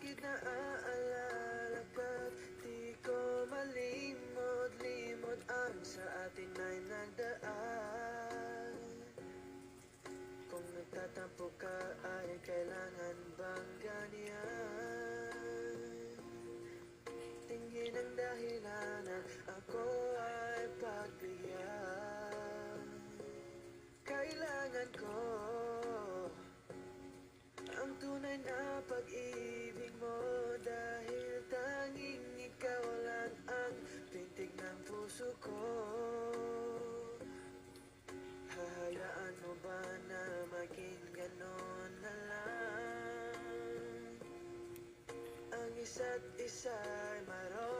Bakit naaalala ba't di ko malimot-limot ang sa atin ay nagdaan? Kung nagtatampo ka ay kailangan bang ganyan? Tingin ang dahilan at ako ay pagbigyan. Kailangan ko ang tunay na pag-ibig mo, dahil tanging ikaw lang ang pintig ng puso ko. Hahayaan mo ba na maging ganon na lang? Ang isa't isa'y maroon